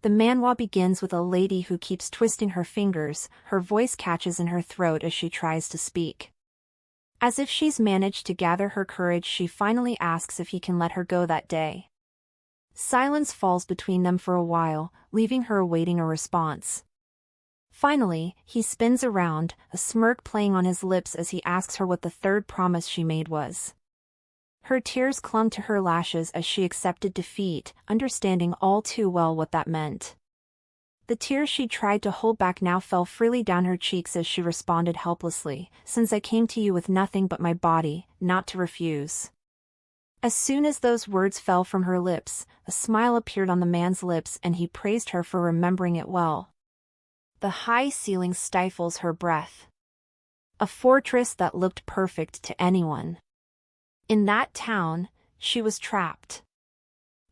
The manhwa begins with a lady who keeps twisting her fingers, her voice catches in her throat as she tries to speak. As if she's managed to gather her courage, she finally asks if he can let her go that day. Silence falls between them for a while, leaving her awaiting a response. Finally, he spins around, a smirk playing on his lips as he asks her what the third promise she made was. Her tears clung to her lashes as she accepted defeat, understanding all too well what that meant. The tears she tried to hold back now fell freely down her cheeks as she responded helplessly, "Since I came to you with nothing but my body, not to refuse." As soon as those words fell from her lips, a smile appeared on the man's lips and he praised her for remembering it well. The high ceiling stifles her breath. A fortress that looked perfect to anyone. In that town, she was trapped.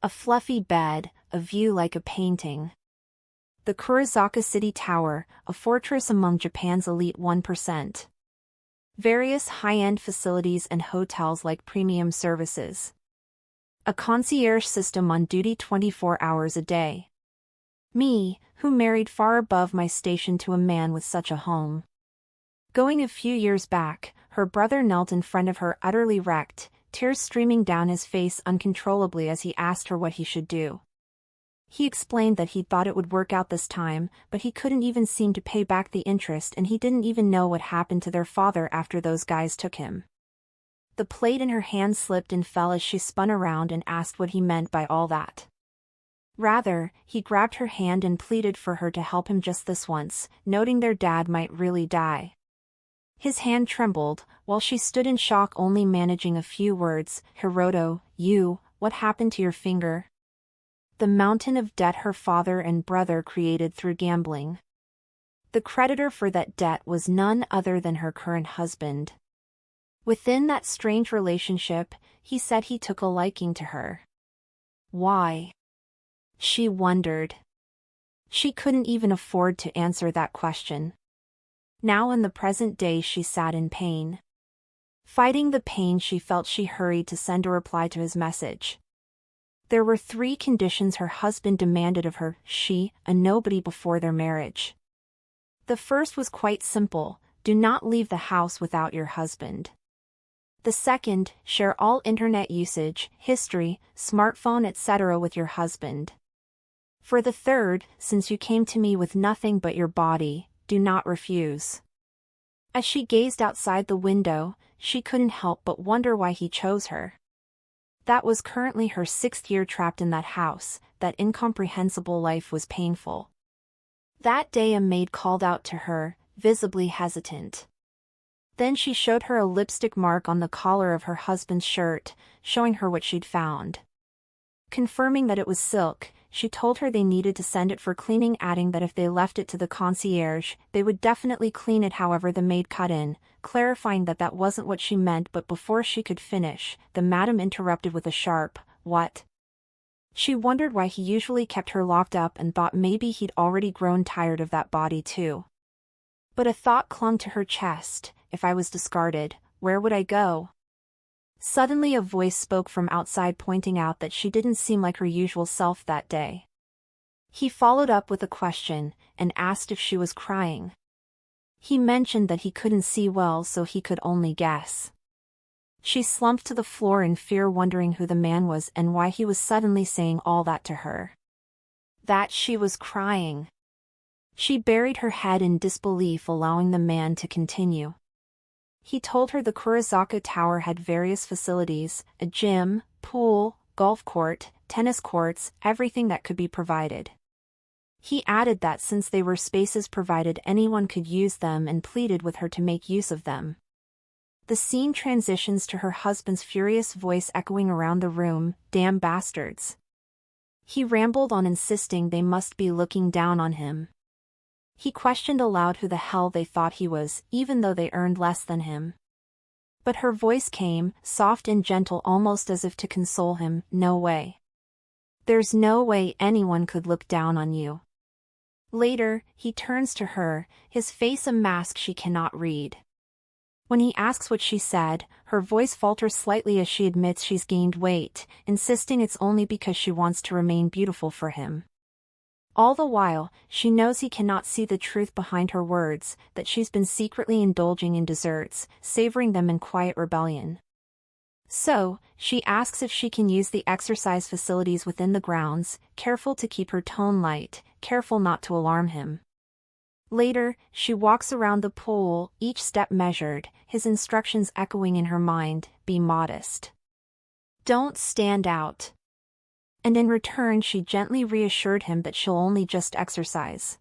A fluffy bed, a view like a painting. The Kurizaka City Tower, a fortress among Japan's elite 1%. Various high-end facilities and hotels like premium services. A concierge system on duty 24 hours a day. Me, who married far above my station to a man with such a home. Going a few years back, her brother knelt in front of her utterly wrecked, tears streaming down his face uncontrollably as he asked her what he should do. He explained that he thought it would work out this time, but he couldn't even seem to pay back the interest and he didn't even know what happened to their father after those guys took him. The plate in her hand slipped and fell as she spun around and asked what he meant by all that. Rather, he grabbed her hand and pleaded for her to help him just this once, noting their dad might really die. His hand trembled, while she stood in shock, only managing a few words. "Hiroto, what happened to your finger?" The mountain of debt her father and brother created through gambling. The creditor for that debt was none other than her current husband. Within that strange relationship, he said he took a liking to her. Why? She wondered. She couldn't even afford to answer that question. Now in the present day she sat in pain. Fighting the pain she felt, she hurried to send a reply to his message. There were 3 conditions her husband demanded of her, she, a nobody before their marriage. The first was quite simple: do not leave the house without your husband. The second, share all internet usage, history, smartphone etc. with your husband. For the third, since you came to me with nothing but your body, do not refuse. As she gazed outside the window, she couldn't help but wonder why he chose her. That was currently her 6th year trapped in that house. That incomprehensible life was painful. That day a maid called out to her, visibly hesitant. Then she showed her a lipstick mark on the collar of her husband's shirt, showing her what she'd found. Confirming that it was silk, she told her they needed to send it for cleaning, adding that if they left it to the concierge, they would definitely clean it. However, the maid cut in, clarifying that that wasn't what she meant, but before she could finish, the madam interrupted with a sharp, "What?" She wondered why he usually kept her locked up and thought maybe he'd already grown tired of that body too. But a thought clung to her chest: if I was discarded, where would I go? Suddenly a voice spoke from outside, pointing out that she didn't seem like her usual self that day. He followed up with a question, and asked if she was crying. He mentioned that he couldn't see well, so he could only guess. She slumped to the floor in fear, wondering who the man was and why he was suddenly saying all that to her. That she was crying. She buried her head in disbelief, allowing the man to continue. He told her the Kurizaka Tower had various facilities: a gym, pool, golf court, tennis courts, everything that could be provided. He added that since they were spaces provided, anyone could use them, and pleaded with her to make use of them. The scene transitions to her husband's furious voice echoing around the room, "Damn bastards." He rambled on, insisting they must be looking down on him. He questioned aloud who the hell they thought he was, even though they earned less than him. But her voice came, soft and gentle, almost as if to console him: "No way. There's no way anyone could look down on you." Later, he turns to her, his face a mask she cannot read. When he asks what she said, her voice falters slightly as she admits she's gained weight, insisting it's only because she wants to remain beautiful for him. All the while, she knows he cannot see the truth behind her words, that she's been secretly indulging in desserts, savoring them in quiet rebellion. So, she asks if she can use the exercise facilities within the grounds, careful to keep her tone light, careful not to alarm him. Later, she walks around the pool, each step measured, his instructions echoing in her mind, be modest. Don't stand out. And in return she gently reassured him that she'll only just exercise.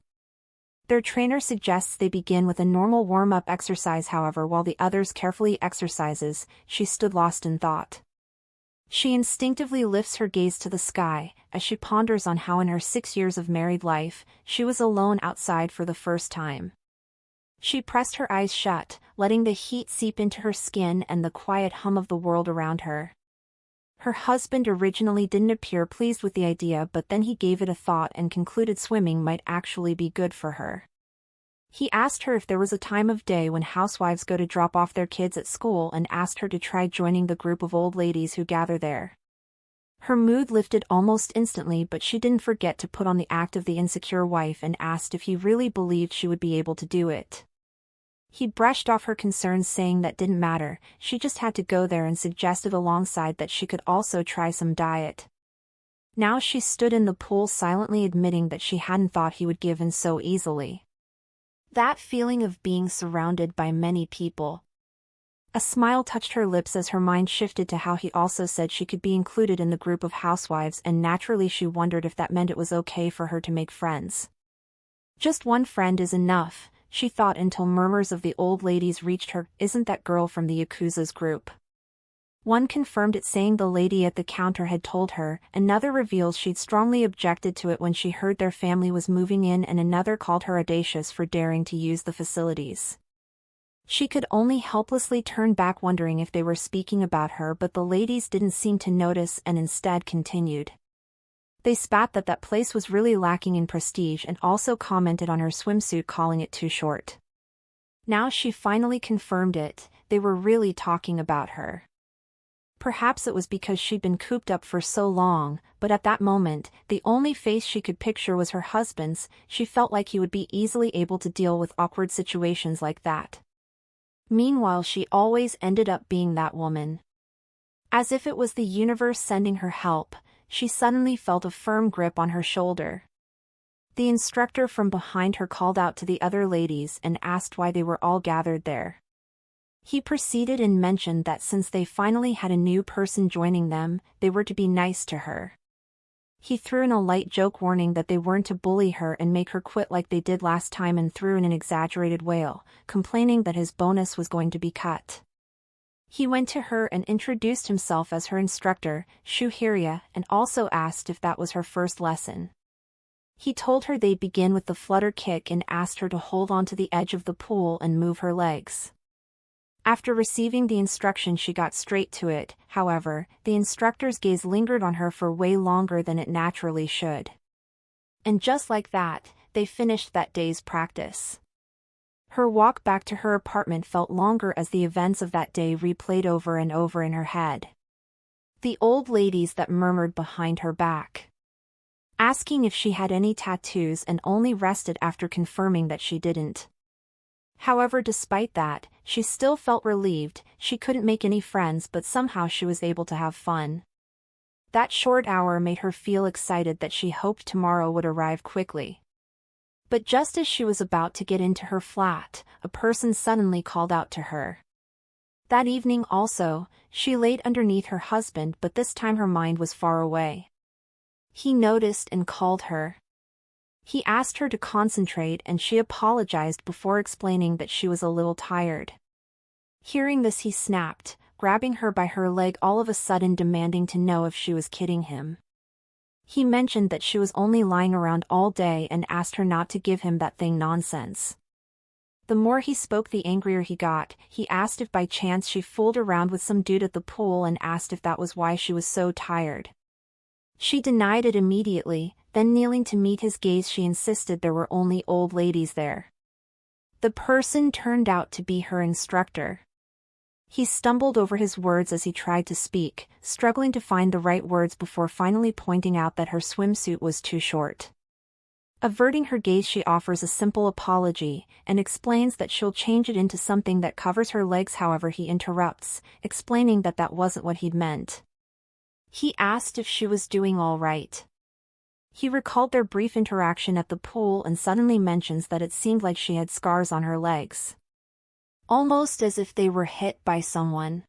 Their trainer suggests they begin with a normal warm-up exercise, however, while the others carefully exercises, she stood lost in thought. She instinctively lifts her gaze to the sky, as she ponders on how in her 6 years of married life, she was alone outside for the first time. She pressed her eyes shut, letting the heat seep into her skin and the quiet hum of the world around her. Her husband originally didn't appear pleased with the idea, but then he gave it a thought and concluded swimming might actually be good for her. He asked her if there was a time of day when housewives go to drop off their kids at school and asked her to try joining the group of old ladies who gather there. Her mood lifted almost instantly, but she didn't forget to put on the act of the insecure wife and asked if he really believed she would be able to do it. He brushed off her concerns, saying that didn't matter, she just had to go there, and suggested alongside that she could also try some diet. Now she stood in the pool silently admitting that she hadn't thought he would give in so easily. That feeling of being surrounded by many people. A smile touched her lips as her mind shifted to how he also said she could be included in the group of housewives, and naturally she wondered if that meant it was okay for her to make friends. Just one friend is enough, she thought, until murmurs of the old ladies reached her. Isn't that girl from the Yakuza's group? One confirmed it, saying the lady at the counter had told her, another reveals she'd strongly objected to it when she heard their family was moving in, and another called her audacious for daring to use the facilities. She could only helplessly turn back, wondering if they were speaking about her, but the ladies didn't seem to notice and instead continued. They spat that place was really lacking in prestige and also commented on her swimsuit, calling it too short. Now she finally confirmed it, they were really talking about her. Perhaps it was because she'd been cooped up for so long, but at that moment, the only face she could picture was her husband's. She felt like he would be easily able to deal with awkward situations like that. Meanwhile, she always ended up being that woman. As if it was the universe sending her help, she suddenly felt a firm grip on her shoulder. The instructor from behind her called out to the other ladies and asked why they were all gathered there. He proceeded and mentioned that since they finally had a new person joining them, they were to be nice to her. He threw in a light joke warning that they weren't to bully her and make her quit like they did last time, and threw in an exaggerated wail, complaining that his bonus was going to be cut. He went to her and introduced himself as her instructor, Shuhirya, and also asked if that was her first lesson. He told her they'd begin with the flutter kick and asked her to hold on to the edge of the pool and move her legs. After receiving the instruction, she got straight to it. However, the instructor's gaze lingered on her for way longer than it naturally should. And just like that, they finished that day's practice. Her walk back to her apartment felt longer as the events of that day replayed over and over in her head. The old ladies that murmured behind her back, asking if she had any tattoos, and only rested after confirming that she didn't. However, despite that, she still felt relieved. She couldn't make any friends, but somehow she was able to have fun. That short hour made her feel excited that she hoped tomorrow would arrive quickly. But just as she was about to get into her flat, a person suddenly called out to her. That evening also, she laid underneath her husband, but this time her mind was far away. He noticed and called her. He asked her to concentrate, and she apologized before explaining that she was a little tired. Hearing this, he snapped, grabbing her by her leg, all of a sudden demanding to know if she was kidding him. He mentioned that she was only lying around all day and asked her not to give him that thing nonsense. The more he spoke, the angrier he got. He asked if by chance she fooled around with some dude at the pool and asked if that was why she was so tired. She denied it immediately, then kneeling to meet his gaze, she insisted there were only old ladies there. The person turned out to be her instructor. He stumbled over his words as he tried to speak, struggling to find the right words before finally pointing out that her swimsuit was too short. Averting her gaze, she offers a simple apology, and explains that she'll change it into something that covers her legs. However, he interrupts, explaining that that wasn't what he'd meant. He asked if she was doing all right. He recalled their brief interaction at the pool and suddenly mentions that it seemed like she had scars on her legs. Almost as if they were hit by someone.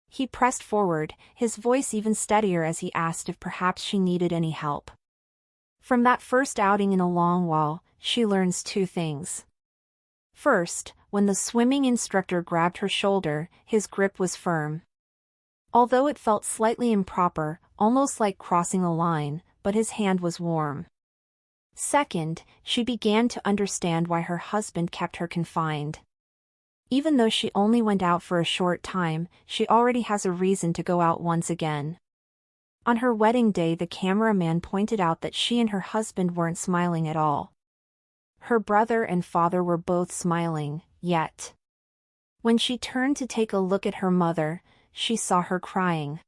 He pressed forward, his voice even steadier as he asked if perhaps she needed any help. From that first outing in a long while, she learns two things. First, when the swimming instructor grabbed her shoulder, his grip was firm. Although it felt slightly improper, almost like crossing a line, but his hand was warm. Second, she began to understand why her husband kept her confined. Even though she only went out for a short time, she already has a reason to go out once again. On her wedding day, the cameraman pointed out that she and her husband weren't smiling at all. Her brother and father were both smiling, yet. When she turned to take a look at her mother, she saw her crying.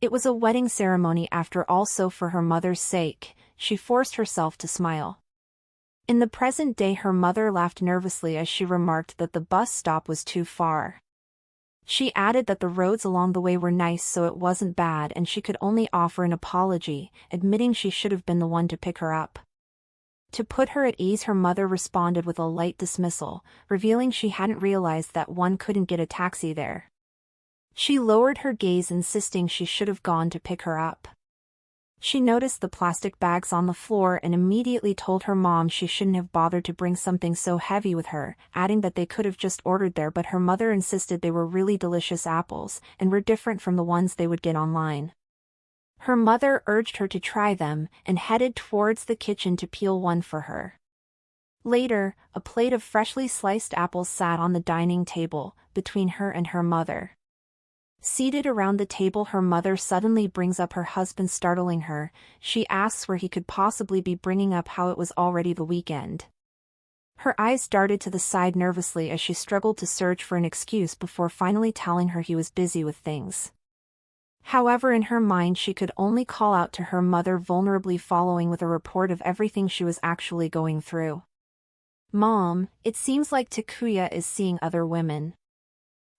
It was a wedding ceremony after all, so for her mother's sake, she forced herself to smile. In the present day, her mother laughed nervously as she remarked that the bus stop was too far. She added that the roads along the way were nice, so it wasn't bad, and she could only offer an apology, admitting she should have been the one to pick her up. To put her at ease, her mother responded with a light dismissal, revealing she hadn't realized that one couldn't get a taxi there. She lowered her gaze, insisting she should have gone to pick her up. She noticed the plastic bags on the floor and immediately told her mom she shouldn't have bothered to bring something so heavy with her, adding that they could have just ordered there, but her mother insisted they were really delicious apples and were different from the ones they would get online. Her mother urged her to try them and headed towards the kitchen to peel one for her. Later, a plate of freshly sliced apples sat on the dining table, between her and her mother. Seated around the table, her mother suddenly brings up her husband, startling her. She asks where he could possibly be, bringing up how it was already the weekend. Her eyes darted to the side nervously as she struggled to search for an excuse before finally telling her he was busy with things. However, in her mind she could only call out to her mother, vulnerably following with a report of everything she was actually going through. "Mom, it seems like Takuya is seeing other women.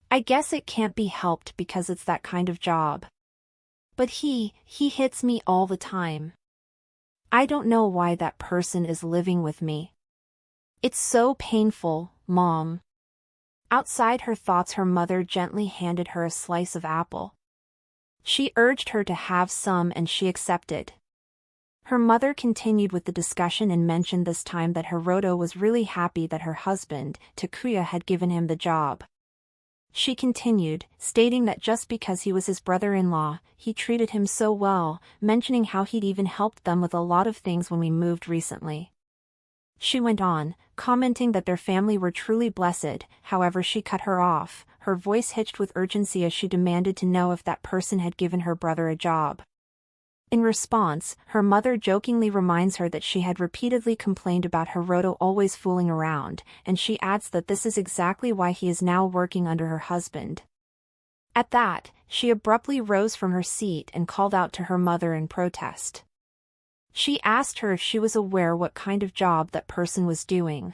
I guess it can't be helped because it's that kind of job. But he hits me all the time. I don't know why that person is living with me. It's so painful, Mom." Outside her thoughts, her mother gently handed her a slice of apple. She urged her to have some and she accepted. Her mother continued with the discussion and mentioned this time that Hiroto was really happy that her husband, Takuya, had given him the job. She continued, stating that just because he was his brother-in-law, he treated him so well, mentioning how he'd even helped them with a lot of things when we moved recently. She went on, commenting that their family were truly blessed. However, she cut her off, her voice hitched with urgency as she demanded to know if that person had given her brother a job. In response, her mother jokingly reminds her that she had repeatedly complained about Hiroto always fooling around, and she adds that this is exactly why he is now working under her husband. At that, she abruptly rose from her seat and called out to her mother in protest. She asked her if she was aware what kind of job that person was doing.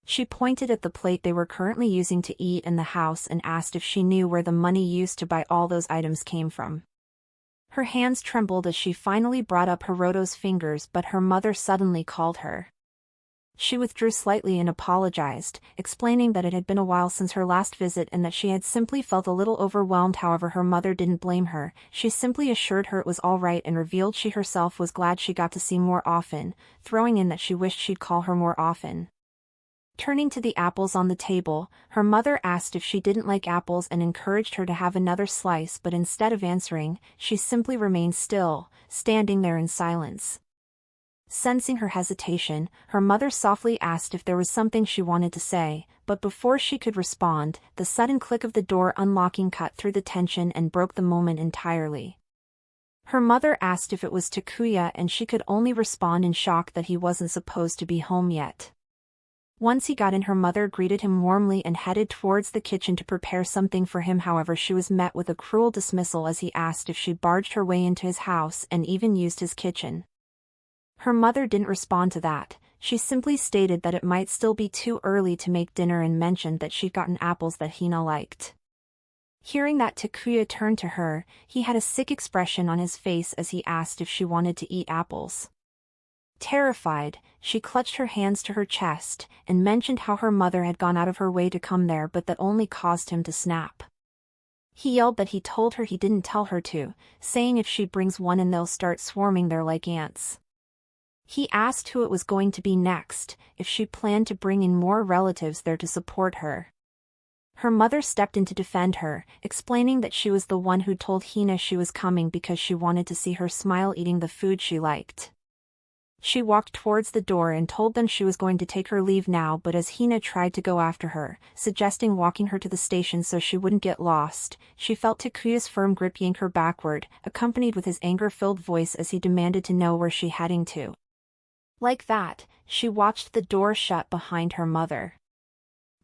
She pointed at the plate they were currently using to eat in the house and asked if she knew where the money used to buy all those items came from. Her hands trembled as she finally brought up Hiroto's fingers, but her mother suddenly called her. She withdrew slightly and apologized, explaining that it had been a while since her last visit and that she had simply felt a little overwhelmed. However, her mother didn't blame her. She simply assured her it was all right and revealed she herself was glad she got to see more often, throwing in that she wished she'd call her more often. Turning to the apples on the table, her mother asked if she didn't like apples and encouraged her to have another slice, but instead of answering, she simply remained still, standing there in silence. Sensing her hesitation, her mother softly asked if there was something she wanted to say, but before she could respond, the sudden click of the door unlocking cut through the tension and broke the moment entirely. Her mother asked if it was Takuya, and she could only respond in shock that he wasn't supposed to be home yet. Once he got in, her mother greeted him warmly and headed towards the kitchen to prepare something for him. However, she was met with a cruel dismissal as he asked if she barged her way into his house and even used his kitchen. Her mother didn't respond to that. She simply stated that it might still be too early to make dinner and mentioned that she'd gotten apples that Hina liked. Hearing that, Takuya turned to her. He had a sick expression on his face as he asked if she wanted to eat apples. Terrified, she clutched her hands to her chest and mentioned how her mother had gone out of her way to come there, but that only caused him to snap. He yelled that he told her he didn't tell her to, saying if she brings one in they'll start swarming there like ants. He asked who it was going to be next, if she planned to bring in more relatives there to support her. Her mother stepped in to defend her, explaining that she was the one who told Hina she was coming because she wanted to see her smile eating the food she liked. She walked towards the door and told them she was going to take her leave now, but as Hina tried to go after her, suggesting walking her to the station so she wouldn't get lost, she felt Takuya's firm grip yank her backward, accompanied with his anger-filled voice as he demanded to know where she heading to. Like that, she watched the door shut behind her mother.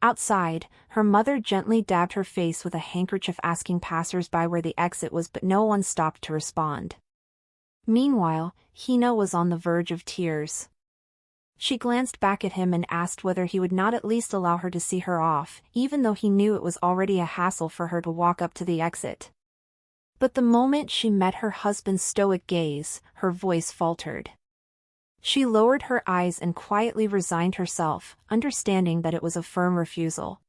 Outside, her mother gently dabbed her face with a handkerchief, asking passers-by where the exit was, but no one stopped to respond. Meanwhile, Hina was on the verge of tears. She glanced back at him and asked whether he would not at least allow her to see her off, even though he knew it was already a hassle for her to walk up to the exit. But the moment she met her husband's stoic gaze, her voice faltered. She lowered her eyes and quietly resigned herself, understanding that it was a firm refusal.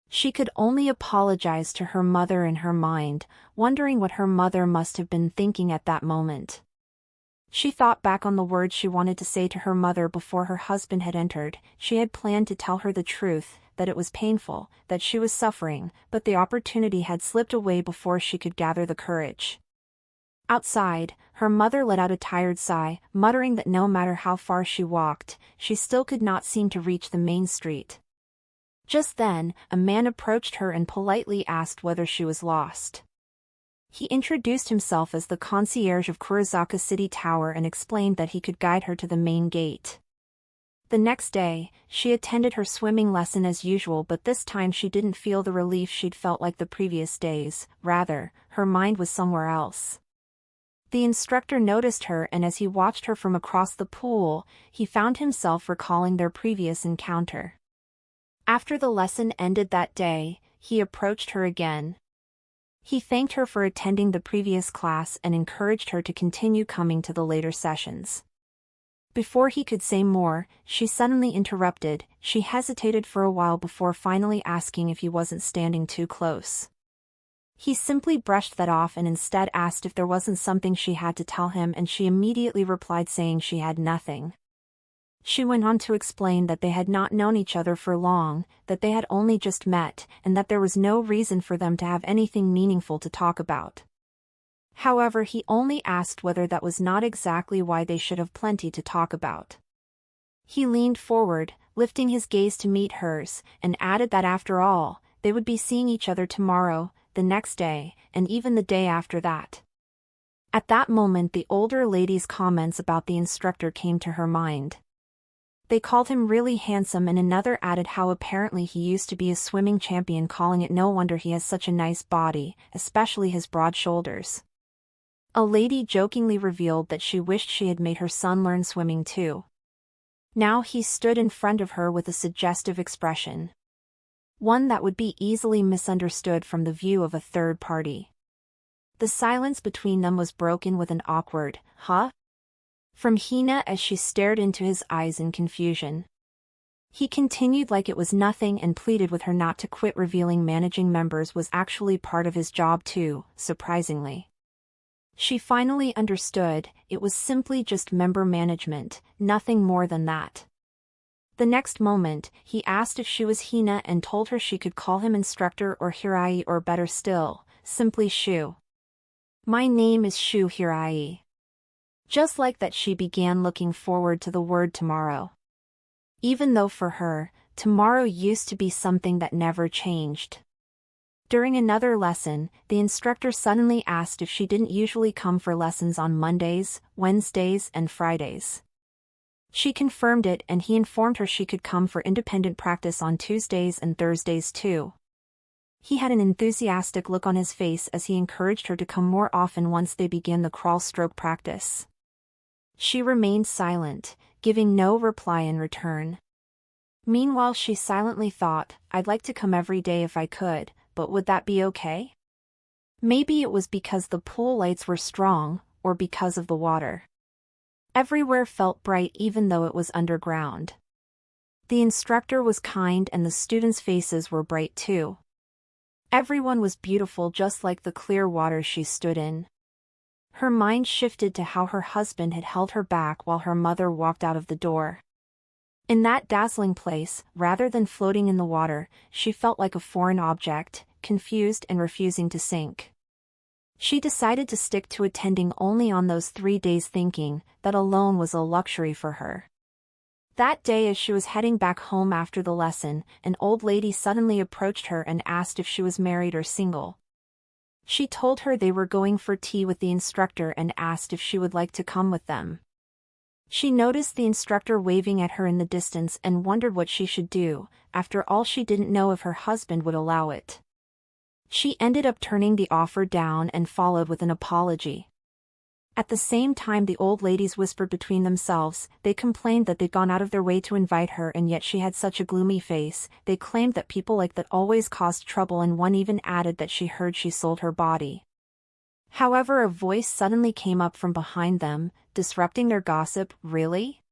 She could only apologize to her mother in her mind, wondering what her mother must have been thinking at that moment. She thought back on the words she wanted to say to her mother before her husband had entered. She had planned to tell her the truth, that it was painful, that she was suffering, but the opportunity had slipped away before she could gather the courage. Outside, her mother let out a tired sigh, muttering that no matter how far she walked, she still could not seem to reach the main street. Just then, a man approached her and politely asked whether she was lost. He introduced himself as the concierge of Kurizaka City Tower and explained that he could guide her to the main gate. The next day, she attended her swimming lesson as usual, but this time she didn't feel the relief she'd felt like the previous days. Rather, her mind was somewhere else. The instructor noticed her, and as he watched her from across the pool, he found himself recalling their previous encounter. After the lesson ended that day, he approached her again. He thanked her for attending the previous class and encouraged her to continue coming to the later sessions. Before he could say more, she suddenly interrupted. She hesitated for a while before finally asking if he wasn't standing too close. He simply brushed that off and instead asked if there wasn't something she had to tell him, and she immediately replied saying she had nothing. She went on to explain that they had not known each other for long, that they had only just met, and that there was no reason for them to have anything meaningful to talk about. However, he only asked whether that was not exactly why they should have plenty to talk about. He leaned forward, lifting his gaze to meet hers, and added that after all, they would be seeing each other tomorrow, the next day, and even the day after that. At that moment, the older lady's comments about the instructor came to her mind. They called him really handsome, and another added how apparently he used to be a swimming champion, calling it no wonder he has such a nice body, especially his broad shoulders. A lady jokingly revealed that she wished she had made her son learn swimming too. Now he stood in front of her with a suggestive expression. One that would be easily misunderstood from the view of a third party. The silence between them was broken with an awkward, "Huh?" from Hina as she stared into his eyes in confusion. He continued like it was nothing and pleaded with her not to quit, revealing managing members was actually part of his job too, surprisingly. She finally understood, it was simply just member management, nothing more than that. The next moment, he asked if she was Hina and told her she could call him instructor or Hirai, or better still, simply Shu. "My name is Shu Hirai." Just like that, she began looking forward to the word tomorrow. Even though for her, tomorrow used to be something that never changed. During another lesson, the instructor suddenly asked if she didn't usually come for lessons on Mondays, Wednesdays, and Fridays. She confirmed it, and he informed her she could come for independent practice on Tuesdays and Thursdays too. He had an enthusiastic look on his face as he encouraged her to come more often once they began the crawl stroke practice. She remained silent, giving no reply in return. Meanwhile, she silently thought, I'd like to come every day if I could, but would that be okay? Maybe it was because the pool lights were strong, or because of the water. Everywhere felt bright even though it was underground. The instructor was kind and the students' faces were bright too. Everyone was beautiful just like the clear water she stood in. Her mind shifted to how her husband had held her back while her mother walked out of the door. In that dazzling place, rather than floating in the water, she felt like a foreign object, confused and refusing to sink. She decided to stick to attending only on those 3 days, thinking that alone was a luxury for her. That day, as she was heading back home after the lesson, an old lady suddenly approached her and asked if she was married or single. She told her they were going for tea with the instructor and asked if she would like to come with them. She noticed the instructor waving at her in the distance and wondered what she should do. After all, she didn't know if her husband would allow it. She ended up turning the offer down and followed with an apology. At the same time, the old ladies whispered between themselves. They complained that they'd gone out of their way to invite her and yet she had such a gloomy face. They claimed that people like that always caused trouble, and one even added that she heard she sold her body. However, a voice suddenly came up from behind them, disrupting their gossip. Really?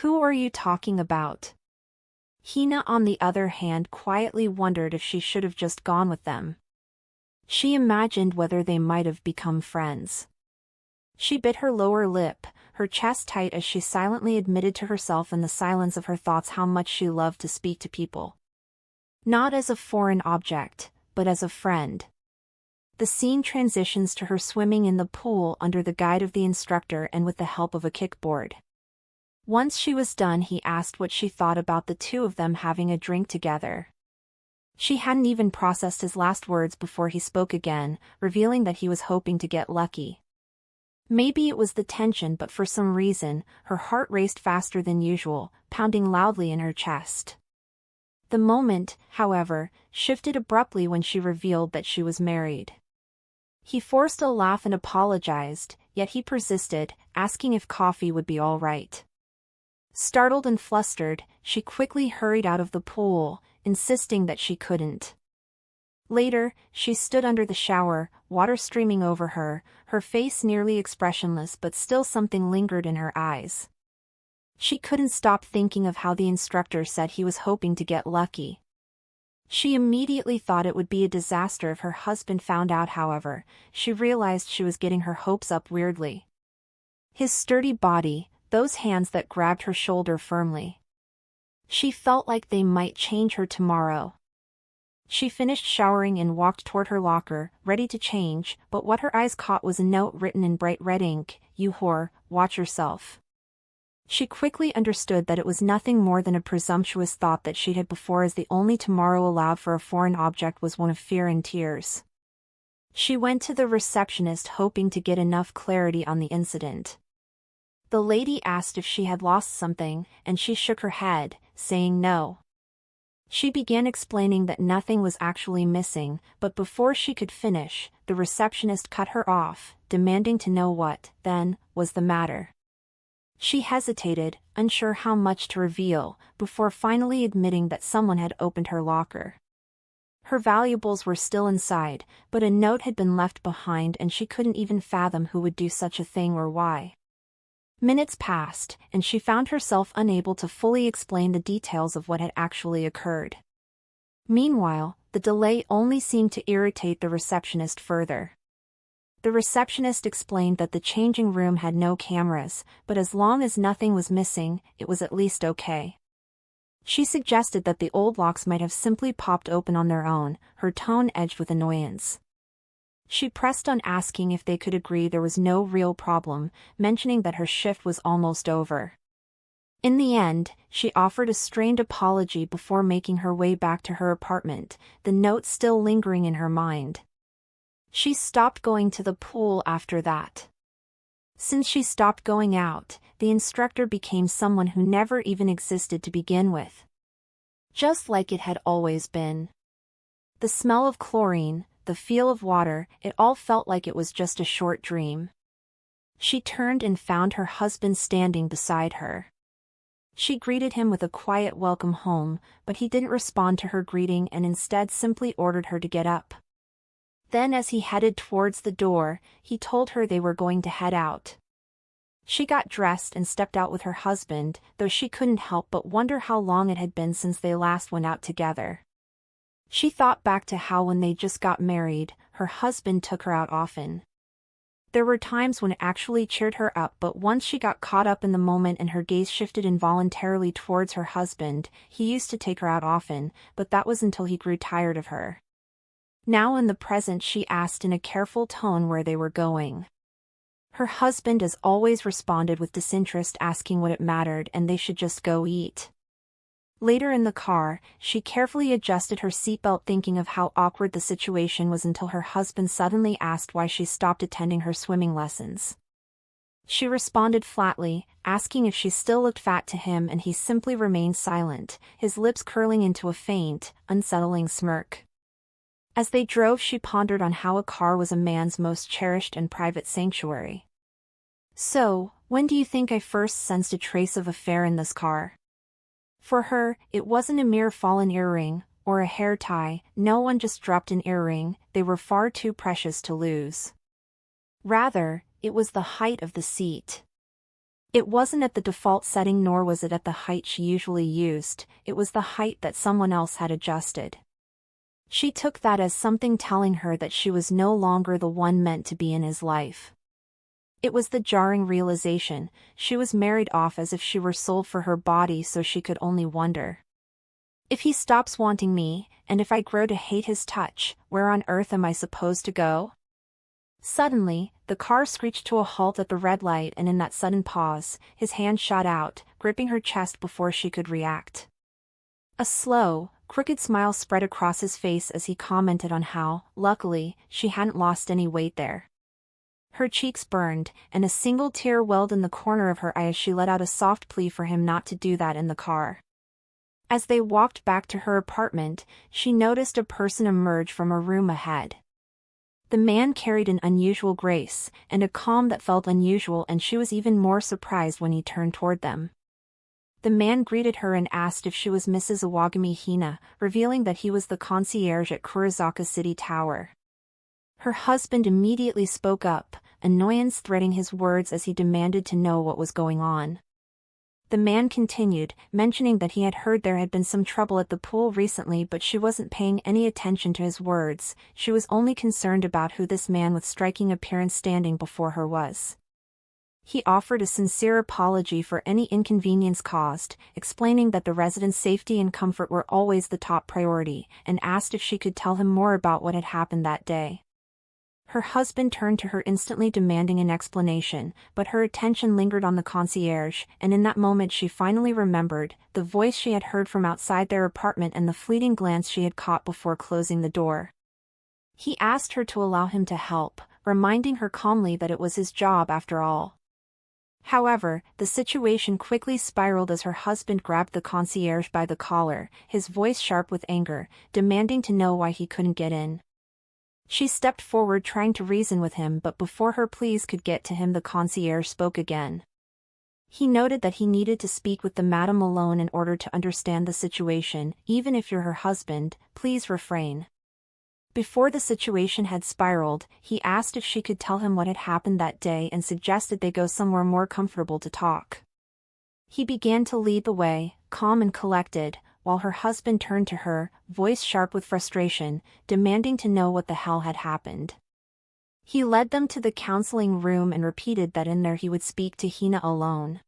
Who are you talking about? Hina, on the other hand, quietly wondered if she should have just gone with them. She imagined whether they might have become friends. She bit her lower lip, her chest tight, as she silently admitted to herself in the silence of her thoughts how much she loved to speak to people. Not as a foreign object, but as a friend. The scene transitions to her swimming in the pool under the guide of the instructor and with the help of a kickboard. Once she was done, he asked what she thought about the two of them having a drink together. She hadn't even processed his last words before he spoke again, revealing that he was hoping to get lucky. Maybe it was the tension, but for some reason, her heart raced faster than usual, pounding loudly in her chest. The moment, however, shifted abruptly when she revealed that she was married. He forced a laugh and apologized, yet he persisted, asking if coffee would be all right. Startled and flustered, she quickly hurried out of the pool, insisting that she couldn't. Later, she stood under the shower, water streaming over her, her face nearly expressionless, but still something lingered in her eyes. She couldn't stop thinking of how the instructor said he was hoping to get lucky. She immediately thought it would be a disaster if her husband found out. However, she realized she was getting her hopes up weirdly. His sturdy body, those hands that grabbed her shoulder firmly. She felt like they might change her tomorrow. She finished showering and walked toward her locker, ready to change, but what her eyes caught was a note written in bright red ink. You whore, watch yourself. She quickly understood that it was nothing more than a presumptuous thought that she'd had before, as the only tomorrow allowed for a foreign object was one of fear and tears. She went to the receptionist hoping to get enough clarity on the incident. The lady asked if she had lost something, and she shook her head, saying no. She began explaining that nothing was actually missing, but before she could finish, the receptionist cut her off, demanding to know what, then, was the matter. She hesitated, unsure how much to reveal, before finally admitting that someone had opened her locker. Her valuables were still inside, but a note had been left behind, and she couldn't even fathom who would do such a thing or why. Minutes passed, and she found herself unable to fully explain the details of what had actually occurred. Meanwhile, the delay only seemed to irritate the receptionist further. The receptionist explained that the changing room had no cameras, but as long as nothing was missing, it was at least okay. She suggested that the old locks might have simply popped open on their own, her tone edged with annoyance. She pressed on, asking if they could agree there was no real problem, mentioning that her shift was almost over. In the end, she offered a strained apology before making her way back to her apartment, the note still lingering in her mind. She stopped going to the pool after that. Since she stopped going out, the instructor became someone who never even existed to begin with. Just like it had always been. The smell of chlorine, the feel of water, it all felt like it was just a short dream. She turned and found her husband standing beside her. She greeted him with a quiet welcome home, but he didn't respond to her greeting and instead simply ordered her to get up. Then as he headed towards the door, he told her they were going to head out. She got dressed and stepped out with her husband, though she couldn't help but wonder how long it had been since they last went out together. She thought back to how when they just got married, her husband took her out often. There were times when it actually cheered her up, but once she got caught up in the moment and her gaze shifted involuntarily towards her husband, he used to take her out often, but that was until he grew tired of her. Now in the present she asked in a careful tone where they were going. Her husband as always responded with disinterest, asking what it mattered and they should just go eat. Later in the car, she carefully adjusted her seatbelt thinking of how awkward the situation was until her husband suddenly asked why she stopped attending her swimming lessons. She responded flatly, asking if she still looked fat to him, and he simply remained silent, his lips curling into a faint, unsettling smirk. As they drove, she pondered on how a car was a man's most cherished and private sanctuary. "So, when do you think I first sensed a trace of affair in this car?" For her, it wasn't a mere fallen earring, or a hair tie, no one just dropped an earring, they were far too precious to lose. Rather, it was the height of the seat. It wasn't at the default setting, nor was it at the height she usually used, it was the height that someone else had adjusted. She took that as something telling her that she was no longer the one meant to be in his life. It was the jarring realization, she was married off as if she were sold for her body, so she could only wonder. If he stops wanting me, and if I grow to hate his touch, where on earth am I supposed to go? Suddenly, the car screeched to a halt at the red light, and in that sudden pause, his hand shot out, gripping her chest before she could react. A slow, crooked smile spread across his face as he commented on how, luckily, she hadn't lost any weight there. Her cheeks burned, and a single tear welled in the corner of her eye as she let out a soft plea for him not to do that in the car. As they walked back to her apartment, she noticed a person emerge from a room ahead. The man carried an unusual grace, and a calm that felt unusual, and she was even more surprised when he turned toward them. The man greeted her and asked if she was Mrs. Iwagami Hina, revealing that he was the concierge at Kurizaka City Tower. Her husband immediately spoke up, annoyance threading his words as he demanded to know what was going on. The man continued, mentioning that he had heard there had been some trouble at the pool recently, but she wasn't paying any attention to his words, she was only concerned about who this man with striking appearance standing before her was. He offered a sincere apology for any inconvenience caused, explaining that the residents' safety and comfort were always the top priority, and asked if she could tell him more about what had happened that day. Her husband turned to her instantly demanding an explanation, but her attention lingered on the concierge, and in that moment she finally remembered the voice she had heard from outside their apartment and the fleeting glance she had caught before closing the door. He asked her to allow him to help, reminding her calmly that it was his job after all. However, the situation quickly spiraled as her husband grabbed the concierge by the collar, his voice sharp with anger, demanding to know why he couldn't get in. She stepped forward trying to reason with him, but before her pleas could get to him, the concierge spoke again. He noted that he needed to speak with the madam alone in order to understand the situation. "Even if you're her husband, please refrain." Before the situation had spiraled, he asked if she could tell him what had happened that day and suggested they go somewhere more comfortable to talk. He began to lead the way, calm and collected, while her husband turned to her, voice sharp with frustration, demanding to know what the hell had happened. He led them to the counseling room and repeated that in there he would speak to Hina alone.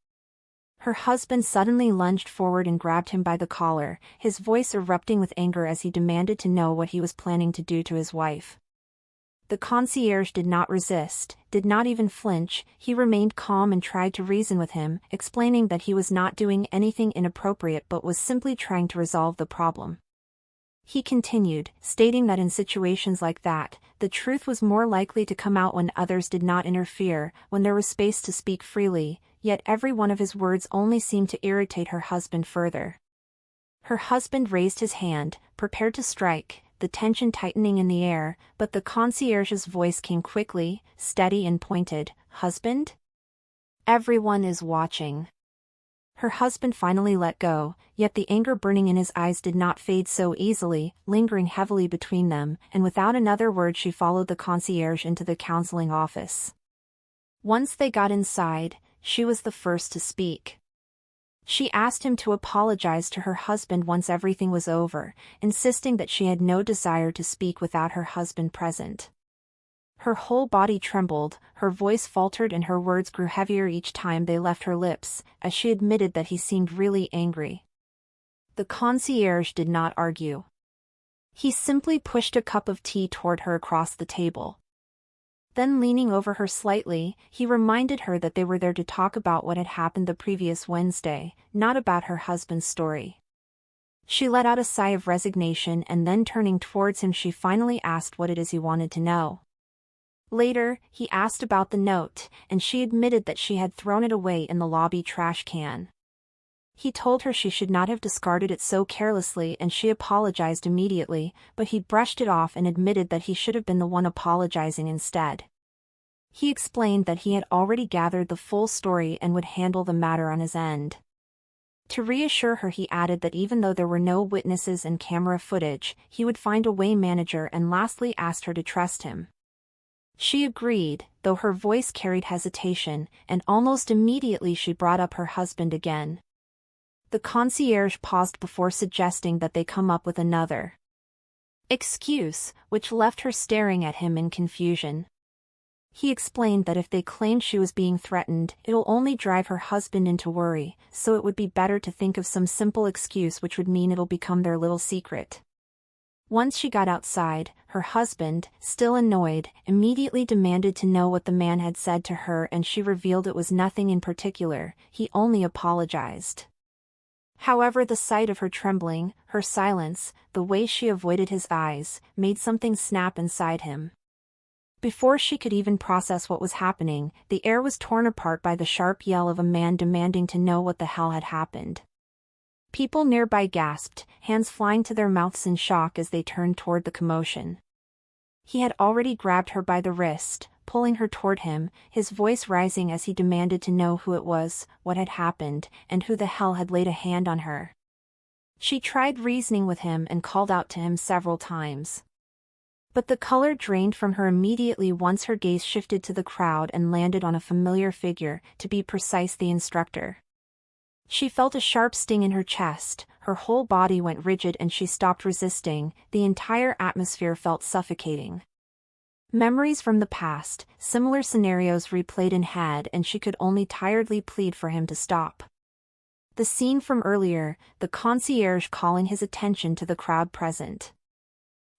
Her husband suddenly lunged forward and grabbed him by the collar, his voice erupting with anger as he demanded to know what he was planning to do to his wife. The concierge did not resist, did not even flinch, he remained calm and tried to reason with him, explaining that he was not doing anything inappropriate but was simply trying to resolve the problem. He continued, stating that in situations like that, the truth was more likely to come out when others did not interfere, when there was space to speak freely, yet every one of his words only seemed to irritate her husband further. Her husband raised his hand, prepared to strike, the tension tightening in the air, but the concierge's voice came quickly, steady and pointed. "Husband? Everyone is watching." Her husband finally let go, yet the anger burning in his eyes did not fade so easily, lingering heavily between them, and without another word she followed the concierge into the counseling office. Once they got inside, she was the first to speak. She asked him to apologize to her husband once everything was over, insisting that she had no desire to speak without her husband present. Her whole body trembled, her voice faltered and her words grew heavier each time they left her lips, as she admitted that he seemed really angry. The concierge did not argue. He simply pushed a cup of tea toward her across the table. Then leaning over her slightly, he reminded her that they were there to talk about what had happened the previous Wednesday, not about her husband's story. She let out a sigh of resignation and then turning towards him she finally asked what it is he wanted to know. Later, he asked about the note, and she admitted that she had thrown it away in the lobby trash can. He told her she should not have discarded it so carelessly and she apologized immediately, but he brushed it off and admitted that he should have been the one apologizing instead. He explained that he had already gathered the full story and would handle the matter on his end. To reassure her he added that even though there were no witnesses and camera footage, he would find a way manager and lastly asked her to trust him. She agreed, though her voice carried hesitation, and almost immediately she brought up her husband again. The concierge paused before suggesting that they come up with another excuse, which left her staring at him in confusion. He explained that if they claimed she was being threatened, it'll only drive her husband into worry, so it would be better to think of some simple excuse which would mean it'll become their little secret. Once she got outside, her husband, still annoyed, immediately demanded to know what the man had said to her and she revealed it was nothing in particular, he only apologized. However, the sight of her trembling, her silence, the way she avoided his eyes, made something snap inside him. Before she could even process what was happening, the air was torn apart by the sharp yell of a man demanding to know what the hell had happened. People nearby gasped, hands flying to their mouths in shock as they turned toward the commotion. He had already grabbed her by the wrist, pulling her toward him, his voice rising as he demanded to know who it was, what had happened, and who the hell had laid a hand on her. She tried reasoning with him and called out to him several times. But the color drained from her immediately once her gaze shifted to the crowd and landed on a familiar figure, to be precise the instructor. She felt a sharp sting in her chest, her whole body went rigid and she stopped resisting, the entire atmosphere felt suffocating. Memories from the past, similar scenarios replayed in head and she could only tiredly plead for him to stop. The scene from earlier, the concierge calling his attention to the crowd present.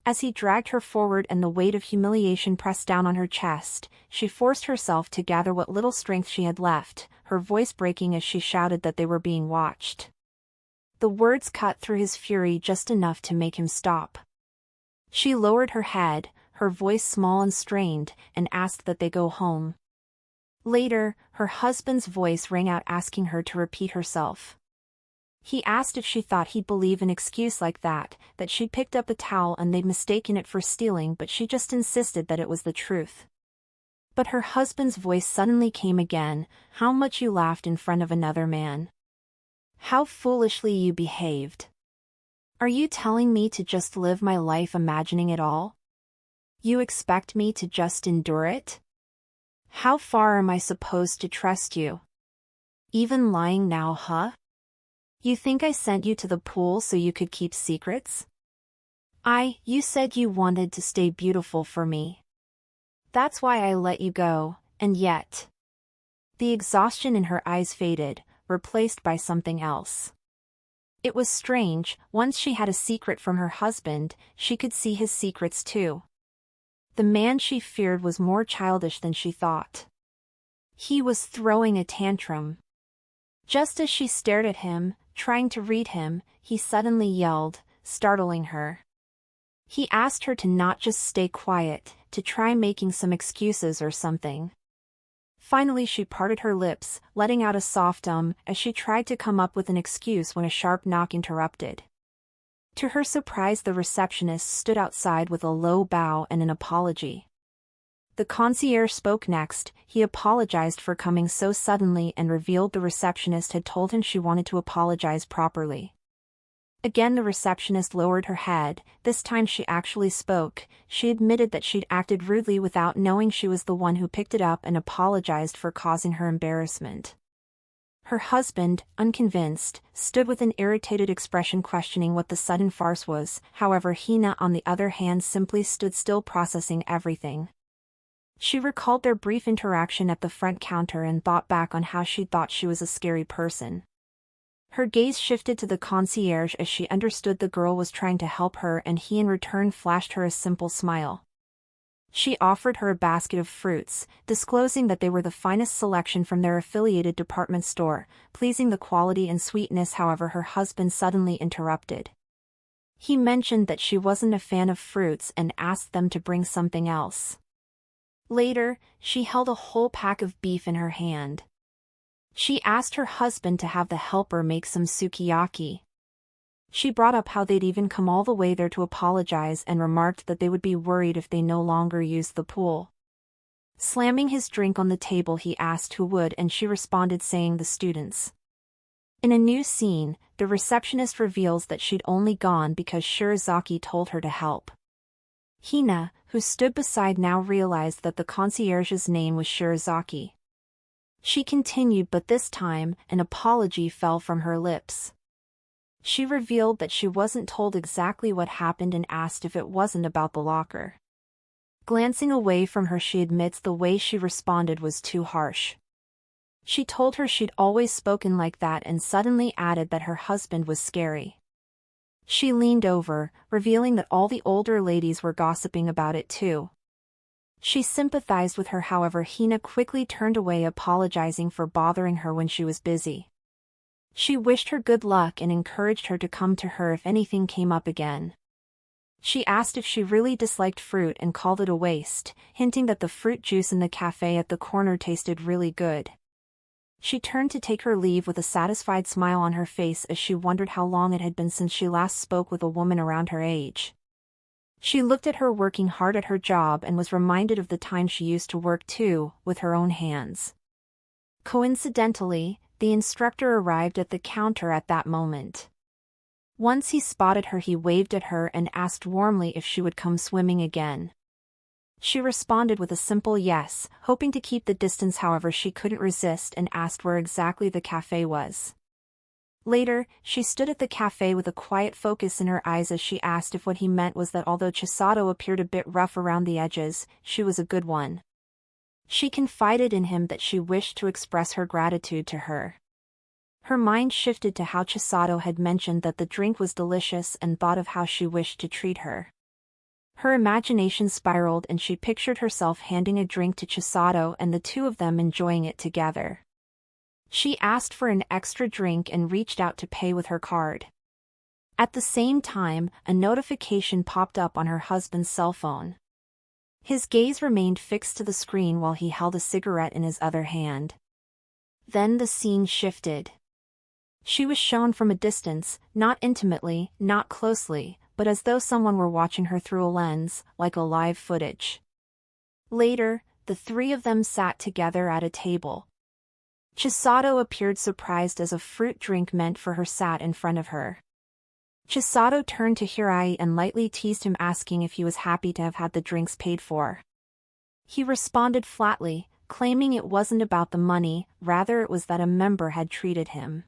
As he dragged her forward and the weight of humiliation pressed down on her chest, she forced herself to gather what little strength she had left, her voice breaking as she shouted that they were being watched. The words cut through his fury just enough to make him stop. She lowered her head, her voice small and strained, and asked that they go home. Later, her husband's voice rang out asking her to repeat herself. He asked if she thought he'd believe an excuse like that she'd picked up a towel and they'd mistaken it for stealing, but she just insisted that it was the truth. But her husband's voice suddenly came again, "How much you laughed in front of another man. How foolishly you behaved. Are you telling me to just live my life imagining it all? You expect me to just endure it? How far am I supposed to trust you? Even lying now, huh? You think I sent you to the pool so you could keep secrets? You said you wanted to stay beautiful for me. That's why I let you go, and yet..." The exhaustion in her eyes faded, replaced by something else. It was strange, once she had a secret from her husband, she could see his secrets too. The man she feared was more childish than she thought. He was throwing a tantrum. Just as she stared at him, trying to read him, he suddenly yelled, startling her. He asked her to not just stay quiet, to try making some excuses or something. Finally she parted her lips, letting out a soft as she tried to come up with an excuse when a sharp knock interrupted. To her surprise, the receptionist stood outside with a low bow and an apology. The concierge spoke next. He apologized for coming so suddenly and revealed the receptionist had told him she wanted to apologize properly. Again the receptionist lowered her head. This time she actually spoke. She admitted that she'd acted rudely without knowing she was the one who picked it up and apologized for causing her embarrassment. Her husband, unconvinced, stood with an irritated expression questioning what the sudden farce was. However, Hina on the other hand simply stood still processing everything. She recalled their brief interaction at the front counter and thought back on how she thought she was a scary person. Her gaze shifted to the concierge as she understood the girl was trying to help her, and he in return flashed her a simple smile. She offered her a basket of fruits, disclosing that they were the finest selection from their affiliated department store, pleasing the quality and sweetness. However, her husband suddenly interrupted. He mentioned that she wasn't a fan of fruits and asked them to bring something else. Later, she held a whole pack of beef in her hand. She asked her husband to have the helper make some sukiyaki. She brought up how they'd even come all the way there to apologize and remarked that they would be worried if they no longer used the pool. Slamming his drink on the table, he asked who would, and she responded saying the students. In a new scene, the receptionist reveals that she'd only gone because Shirazaki told her to help. Hina, who stood beside, now realized that the concierge's name was Shirazaki. She continued, but this time, an apology fell from her lips. She revealed that she wasn't told exactly what happened and asked if it wasn't about the locker. Glancing away from her, she admits the way she responded was too harsh. She told her she'd always spoken like that and suddenly added that her husband was scary. She leaned over, revealing that all the older ladies were gossiping about it too. She sympathized with her. However, Hina quickly turned away, apologizing for bothering her when she was busy. She wished her good luck and encouraged her to come to her if anything came up again. She asked if she really disliked fruit and called it a waste, hinting that the fruit juice in the cafe at the corner tasted really good. She turned to take her leave with a satisfied smile on her face as she wondered how long it had been since she last spoke with a woman around her age. She looked at her working hard at her job and was reminded of the time she used to work too, with her own hands. Coincidentally, the instructor arrived at the counter at that moment. Once he spotted her, he waved at her and asked warmly if she would come swimming again. She responded with a simple yes, hoping to keep the distance. However, she couldn't resist and asked where exactly the cafe was. Later, she stood at the cafe with a quiet focus in her eyes as she asked if what he meant was that although Chisato appeared a bit rough around the edges, she was a good one. She confided in him that she wished to express her gratitude to her. Her mind shifted to how Chisato had mentioned that the drink was delicious and thought of how she wished to treat her. Her imagination spiraled and she pictured herself handing a drink to Chisato and the two of them enjoying it together. She asked for an extra drink and reached out to pay with her card. At the same time, a notification popped up on her husband's cell phone. His gaze remained fixed to the screen while he held a cigarette in his other hand. Then the scene shifted. She was shown from a distance, not intimately, not closely, but as though someone were watching her through a lens, like a live footage. Later, the three of them sat together at a table. Chisato appeared surprised as a fruit drink meant for her sat in front of her. Chisato turned to Hirai and lightly teased him, asking if he was happy to have had the drinks paid for. He responded flatly, claiming it wasn't about the money, rather it was that a member had treated him.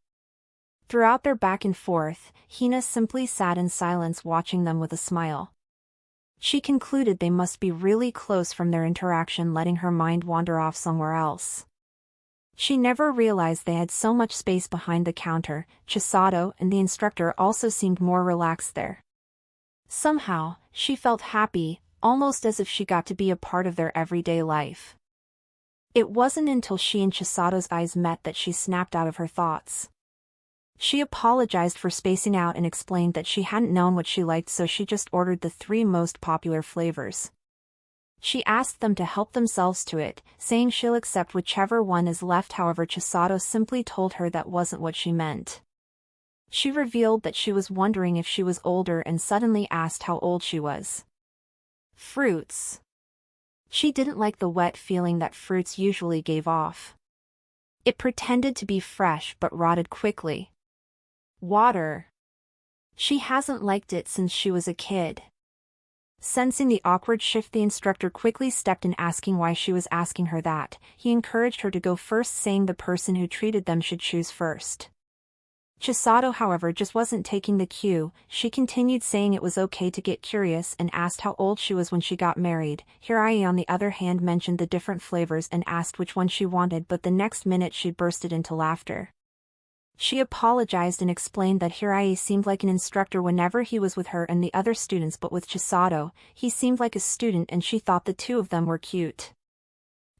Throughout their back and forth, Hina simply sat in silence watching them with a smile. She concluded they must be really close from their interaction, letting her mind wander off somewhere else. She never realized they had so much space behind the counter. Chisato and the instructor also seemed more relaxed there. Somehow, she felt happy, almost as if she got to be a part of their everyday life. It wasn't until she and Chisato's eyes met that she snapped out of her thoughts. She apologized for spacing out and explained that she hadn't known what she liked, so she just ordered the 3 most popular flavors. She asked them to help themselves to it, saying she'll accept whichever one is left. However, Chisato simply told her that wasn't what she meant. She revealed that she was wondering if she was older and suddenly asked how old she was. Fruits. She didn't like the wet feeling that fruits usually gave off. It pretended to be fresh but rotted quickly. Water. She hasn't liked it since she was a kid. Sensing the awkward shift, the instructor quickly stepped in, asking why she was asking her that. He encouraged her to go first, saying the person who treated them should choose first. Chisato, however, just wasn't taking the cue. She continued, saying it was okay to get curious, and asked how old she was when she got married. Hirai, on the other hand, mentioned the different flavors and asked which one she wanted, but the next minute she bursted into laughter. She apologized and explained that Hirai seemed like an instructor whenever he was with her and the other students, but with Chisato, he seemed like a student, and she thought the two of them were cute.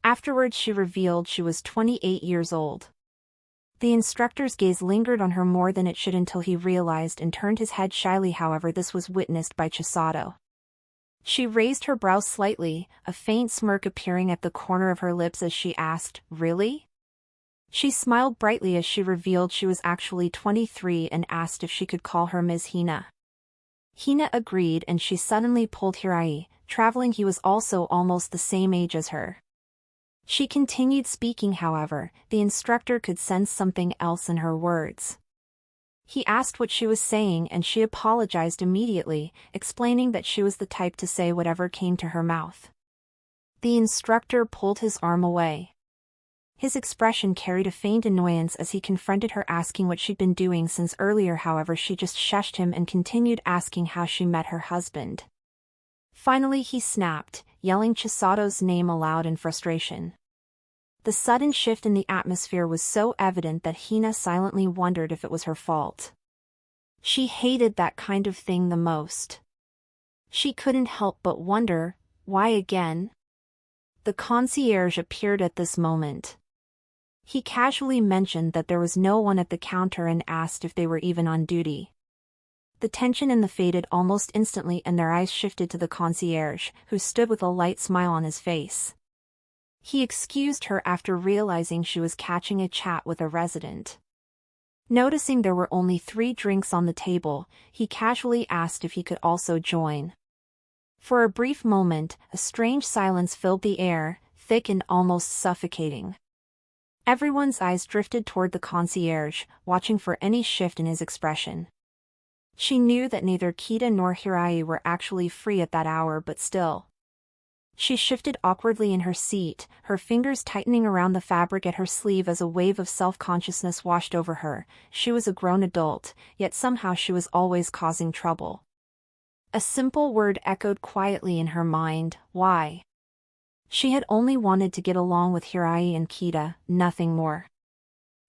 Afterwards, she revealed she was 28 years old. The instructor's gaze lingered on her more than it should until he realized and turned his head shyly. However, this was witnessed by Chisato. She raised her brows slightly, a faint smirk appearing at the corner of her lips as she asked, "Really?" She smiled brightly as she revealed she was actually 23 and asked if she could call her Ms. Hina. Hina agreed, and she suddenly pulled Hirai, traveling. He was also almost the same age as her. She continued speaking, however, the instructor could sense something else in her words. He asked what she was saying and she apologized immediately, explaining that she was the type to say whatever came to her mouth. The instructor pulled his arm away. His expression carried a faint annoyance as he confronted her, asking what she'd been doing since earlier. However, she just shushed him and continued asking how she met her husband. Finally he snapped, yelling Chisato's name aloud in frustration. The sudden shift in the atmosphere was so evident that Hina silently wondered if it was her fault. She hated that kind of thing the most. She couldn't help but wonder, why again? The concierge appeared at this moment. He casually mentioned that there was no one at the counter and asked if they were even on duty. The tension in the faded almost instantly, and their eyes shifted to the concierge, who stood with a light smile on his face. He excused her after realizing she was catching a chat with a resident. Noticing there were only 3 drinks on the table, he casually asked if he could also join. For a brief moment, a strange silence filled the air, thick and almost suffocating. Everyone's eyes drifted toward the concierge, watching for any shift in his expression. She knew that neither Kita nor Hirai were actually free at that hour, but still. She shifted awkwardly in her seat, her fingers tightening around the fabric at her sleeve as a wave of self-consciousness washed over her. She was a grown adult, yet somehow she was always causing trouble. A simple word echoed quietly in her mind: why? She had only wanted to get along with Hirai and Kita, nothing more.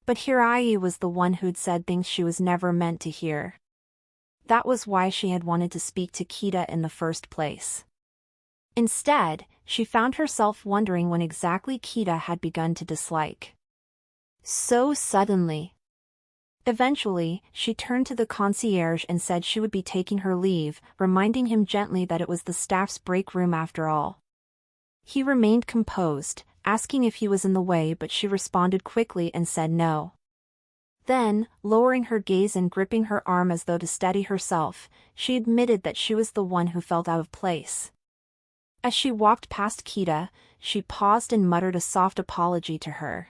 But Hirai was the one who'd said things she was never meant to hear. That was why she had wanted to speak to Kita in the first place. Instead, she found herself wondering when exactly Kita had begun to dislike. So suddenly. Eventually, she turned to the concierge and said she would be taking her leave, reminding him gently that it was the staff's break room after all. He remained composed, asking if he was in the way, but she responded quickly and said no. Then, lowering her gaze and gripping her arm as though to steady herself, she admitted that she was the one who felt out of place. As she walked past Kita, she paused and muttered a soft apology to her.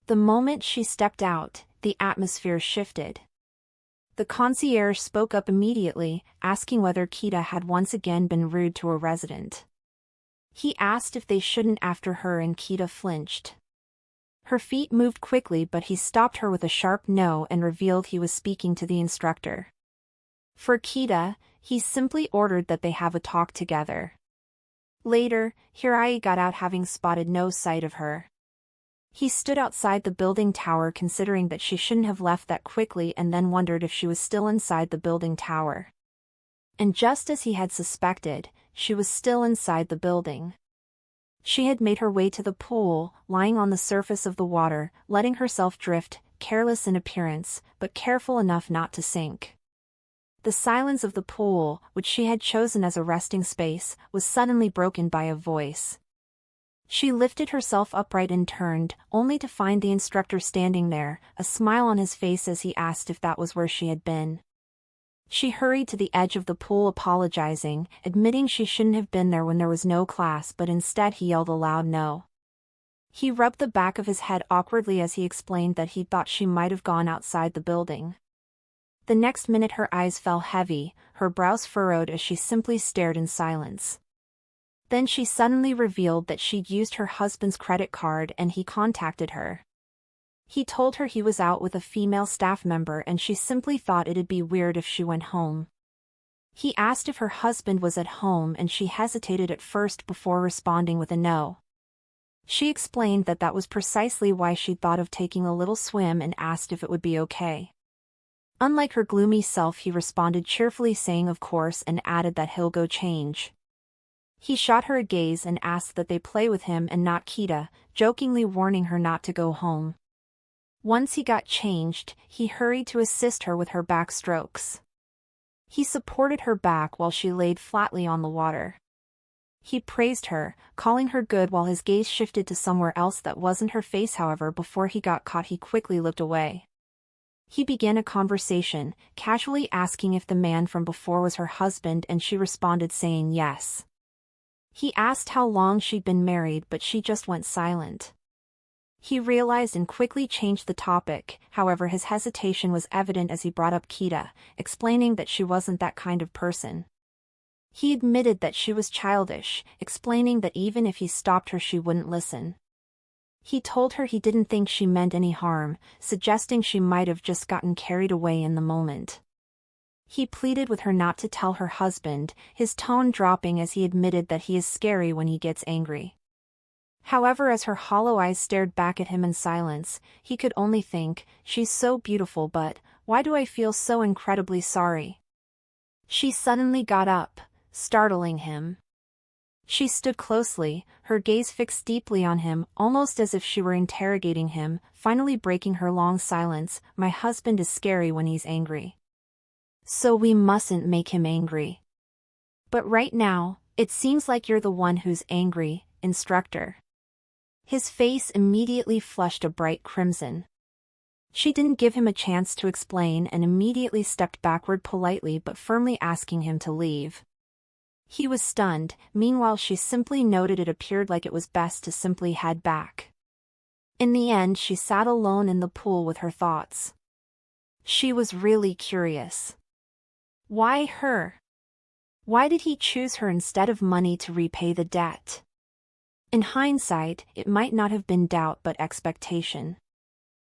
The moment she stepped out, the atmosphere shifted. The concierge spoke up immediately, asking whether Kita had once again been rude to a resident. He asked if they shouldn't after her, and Kita flinched. Her feet moved quickly, but he stopped her with a sharp no and revealed he was speaking to the instructor. For Kita, he simply ordered that they have a talk together. Later, Hirai got out, having spotted no sight of her. He stood outside the building tower, considering that she shouldn't have left that quickly, and then wondered if she was still inside the building tower. And just as he had suspected, she was still inside the building. She had made her way to the pool, lying on the surface of the water, letting herself drift, careless in appearance, but careful enough not to sink. The silence of the pool, which she had chosen as a resting space, was suddenly broken by a voice. She lifted herself upright and turned, only to find the instructor standing there, a smile on his face as he asked if that was where she had been. She hurried to the edge of the pool apologizing, admitting she shouldn't have been there when there was no class, but instead he yelled a loud no. He rubbed the back of his head awkwardly as he explained that he thought she might have gone outside the building. The next minute her eyes fell heavy, her brows furrowed as she simply stared in silence. Then she suddenly revealed that she'd used her husband's credit card and he contacted her. He told her he was out with a female staff member and she simply thought it'd be weird if she went home. He asked if her husband was at home and she hesitated at first before responding with a no. She explained that that was precisely why she'd thought of taking a little swim and asked if it would be okay. Unlike her gloomy self, he responded cheerfully saying of course and added that he'll go change. He shot her a gaze and asked that they play with him and not Kita, jokingly warning her not to go home. Once he got changed, he hurried to assist her with her back strokes. He supported her back while she laid flatly on the water. He praised her, calling her good while his gaze shifted to somewhere else that wasn't her face. However, before he got caught he quickly looked away. He began a conversation, casually asking if the man from before was her husband and she responded saying yes. He asked how long she'd been married but she just went silent. He realized and quickly changed the topic, however his hesitation was evident as he brought up Kita, explaining that she wasn't that kind of person. He admitted that she was childish, explaining that even if he stopped her she wouldn't listen. He told her he didn't think she meant any harm, suggesting she might have just gotten carried away in the moment. He pleaded with her not to tell her husband, his tone dropping as he admitted that he is scary when he gets angry. However, as her hollow eyes stared back at him in silence, he could only think, she's so beautiful, but why do I feel so incredibly sorry? She suddenly got up, startling him. She stood closely, her gaze fixed deeply on him, almost as if she were interrogating him, finally breaking her long silence. My husband is scary when he's angry. So we mustn't make him angry. But right now, it seems like you're the one who's angry, instructor. His face immediately flushed a bright crimson. She didn't give him a chance to explain and immediately stepped backward politely but firmly asking him to leave. He was stunned. Meanwhile she simply noted it appeared like it was best to simply head back. In the end she sat alone in the pool with her thoughts. She was really curious. Why her? Why did he choose her instead of money to repay the debt? In hindsight, it might not have been doubt but expectation.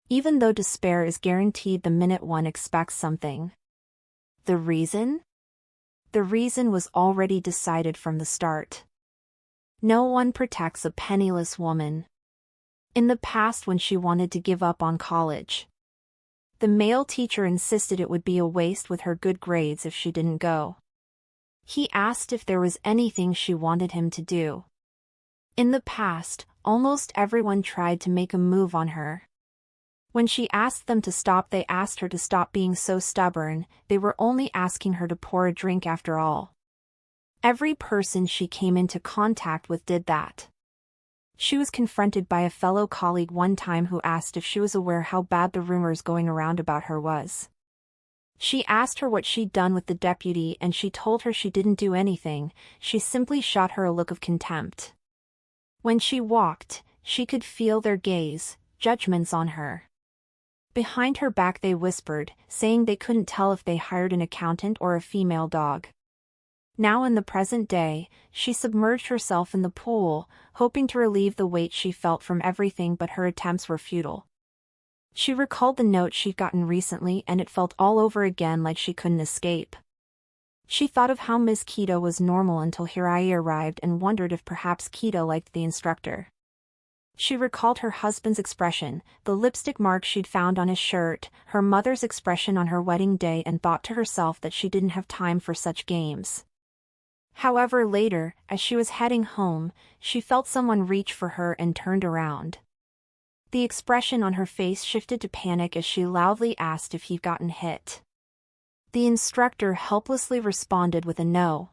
Even though despair is guaranteed the minute one expects something. The reason? The reason was already decided from the start. No one protects a penniless woman. In the past when she wanted to give up on college, the male teacher insisted it would be a waste with her good grades if she didn't go. He asked if there was anything she wanted him to do. In the past, almost everyone tried to make a move on her. When she asked them to stop, they asked her to stop being so stubborn. They were only asking her to pour a drink after all. Every person she came into contact with did that. She was confronted by a fellow colleague one time who asked if she was aware how bad the rumors going around about her was. She asked her what she'd done with the deputy and she told her she didn't do anything. She simply shot her a look of contempt. When she walked, she could feel their gaze, judgments on her. Behind her back they whispered, saying they couldn't tell if they hired an accountant or a female dog. Now in the present day, she submerged herself in the pool, hoping to relieve the weight she felt from everything, but her attempts were futile. She recalled the note she'd gotten recently and it felt all over again like she couldn't escape. She thought of how Miss Kita was normal until Hirai arrived and wondered if perhaps Kita liked the instructor. She recalled her husband's expression, the lipstick mark she'd found on his shirt, her mother's expression on her wedding day, and thought to herself that she didn't have time for such games. However, later, as she was heading home, she felt someone reach for her and turned around. The expression on her face shifted to panic as she loudly asked if he'd gotten hit. The instructor helplessly responded with a no.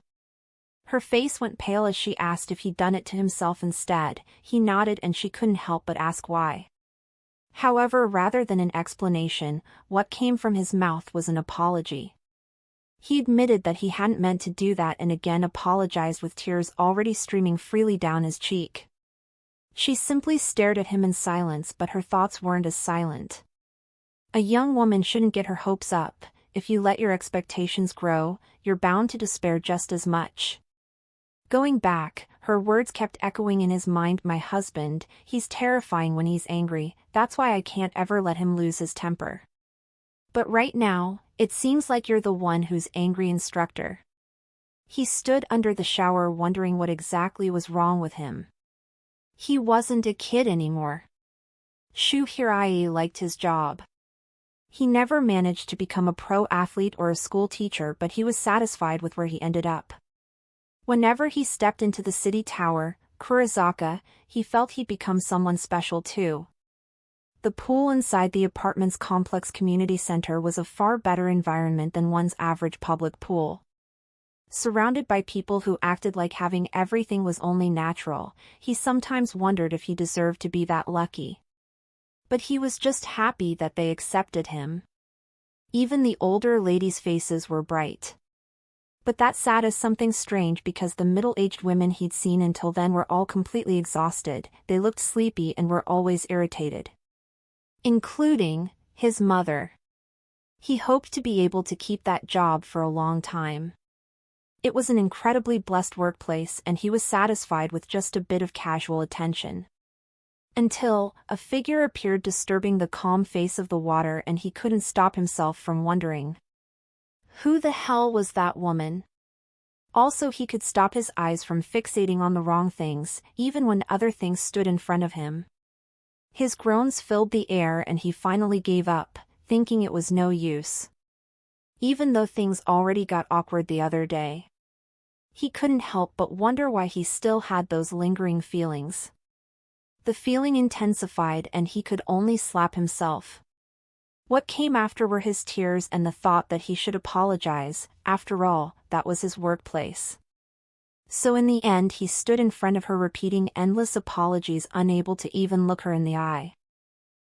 Her face went pale as she asked if he'd done it to himself instead. He nodded and she couldn't help but ask why. However, rather than an explanation, what came from his mouth was an apology. He admitted that he hadn't meant to do that and again apologized with tears already streaming freely down his cheek. She simply stared at him in silence, but her thoughts weren't as silent. A young woman shouldn't get her hopes up. If you let your expectations grow, you're bound to despair just as much. Going back, her words kept echoing in his mind. My husband, he's terrifying when he's angry, that's why I can't ever let him lose his temper. But right now, it seems like you're the one who's angry, instructor. He stood under the shower wondering what exactly was wrong with him. He wasn't a kid anymore. Shu Hirai liked his job. He never managed to become a pro athlete or a school teacher, but he was satisfied with where he ended up. Whenever he stepped into the city tower, Kurizaka, he felt he'd become someone special too. The pool inside the apartment's complex community center was a far better environment than one's average public pool. Surrounded by people who acted like having everything was only natural, he sometimes wondered if he deserved to be that lucky. But he was just happy that they accepted him. Even the older ladies' faces were bright. But that sat as something strange because the middle-aged women he'd seen until then were all completely exhausted, they looked sleepy and were always irritated. Including his mother. He hoped to be able to keep that job for a long time. It was an incredibly blessed workplace and he was satisfied with just a bit of casual attention. Until a figure appeared disturbing the calm face of the water and he couldn't stop himself from wondering. Who the hell was that woman? Also, he could stop his eyes from fixating on the wrong things, even when other things stood in front of him. His groans filled the air and he finally gave up, thinking it was no use. Even though things already got awkward the other day. He couldn't help but wonder why he still had those lingering feelings. The feeling intensified and he could only slap himself. What came after were his tears and the thought that he should apologize. After all, that was his workplace. So in the end he stood in front of her repeating endless apologies, unable to even look her in the eye.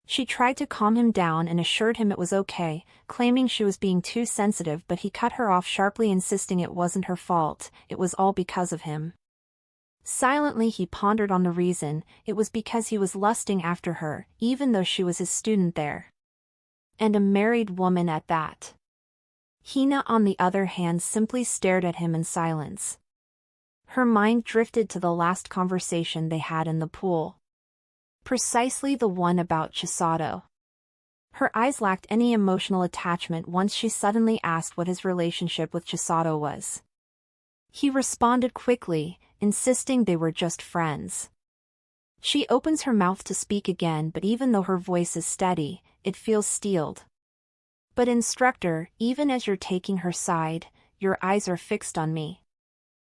She tried to calm him down and assured him it was okay, claiming she was being too sensitive, but he cut her off sharply, insisting it wasn't her fault, it was all because of him. Silently he pondered on the reason. It was because he was lusting after her, even though she was his student there. And a married woman at that. Hina, on the other hand, simply stared at him in silence. Her mind drifted to the last conversation they had in the pool. Precisely the one about Chisato. Her eyes lacked any emotional attachment once she suddenly asked what his relationship with Chisato was. He responded quickly, insisting they were just friends. She opens her mouth to speak again, but even though her voice is steady, it feels steeled. But instructor, even as you're taking her side, your eyes are fixed on me.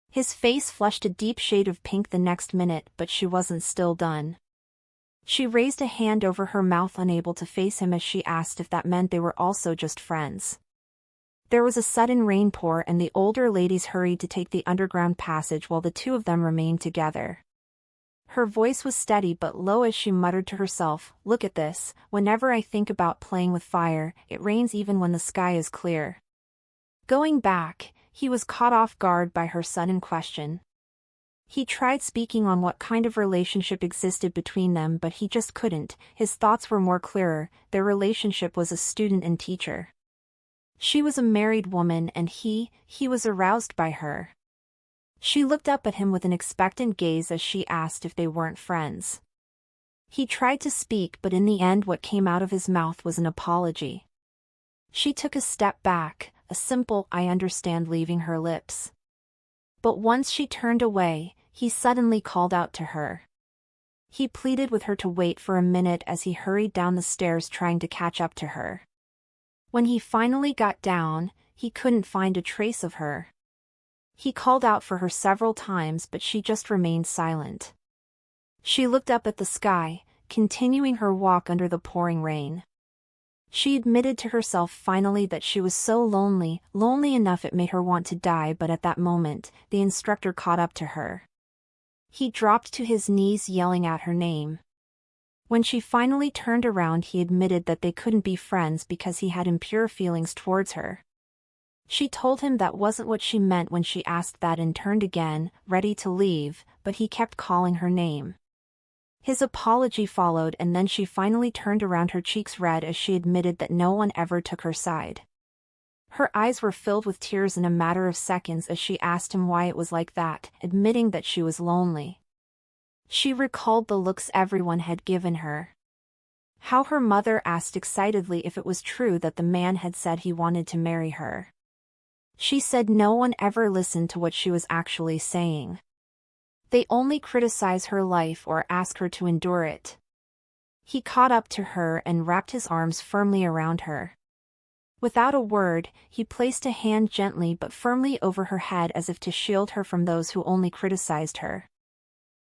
His face flushed a deep shade of pink the next minute, but she wasn't still done. She raised a hand over her mouth, unable to face him, as she asked if that meant they were also just friends. There was a sudden rainpour and the older ladies hurried to take the underground passage while the two of them remained together. Her voice was steady but low as she muttered to herself, "Look at this, whenever I think about playing with fire, it rains even when the sky is clear." Going back, he was caught off guard by her sudden question. He tried speaking on what kind of relationship existed between them, but he just couldn't. His thoughts were more clearer. Their relationship was a student and teacher. She was a married woman and he was aroused by her. She looked up at him with an expectant gaze as she asked if they weren't friends. He tried to speak, but in the end what came out of his mouth was an apology. She took a step back, a simple "I understand" leaving her lips. But once she turned away, he suddenly called out to her. He pleaded with her to wait for a minute as he hurried down the stairs trying to catch up to her. When he finally got down, he couldn't find a trace of her. He called out for her several times, but she just remained silent. She looked up at the sky, continuing her walk under the pouring rain. She admitted to herself finally that she was so lonely, lonely enough it made her want to die, but at that moment, the instructor caught up to her. He dropped to his knees yelling at her name. When she finally turned around, he admitted that they couldn't be friends because he had impure feelings towards her. She told him that wasn't what she meant when she asked that and turned again, ready to leave, but he kept calling her name. His apology followed, and then she finally turned around, her cheeks red as she admitted that no one ever took her side. Her eyes were filled with tears in a matter of seconds as she asked him why it was like that, admitting that she was lonely. She recalled the looks everyone had given her. How her mother asked excitedly if it was true that the man had said he wanted to marry her. She said no one ever listened to what she was actually saying. They only criticize her life or ask her to endure it. He caught up to her and wrapped his arms firmly around her. Without a word, he placed a hand gently but firmly over her head as if to shield her from those who only criticized her.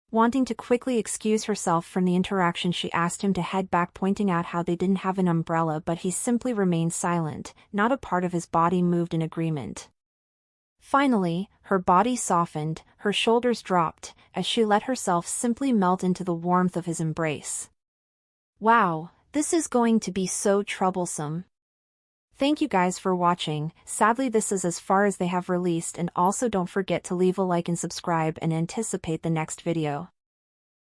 Wanting to quickly excuse herself from the interaction, she asked him to head back, pointing out how they didn't have an umbrella, but he simply remained silent. Not a part of his body moved in agreement. Finally, her body softened, her shoulders dropped, as she let herself simply melt into the warmth of his embrace. Wow, this is going to be so troublesome. Thank you guys for watching. Sadly, this is as far as they have released, and also don't forget to leave a like and subscribe and anticipate the next video.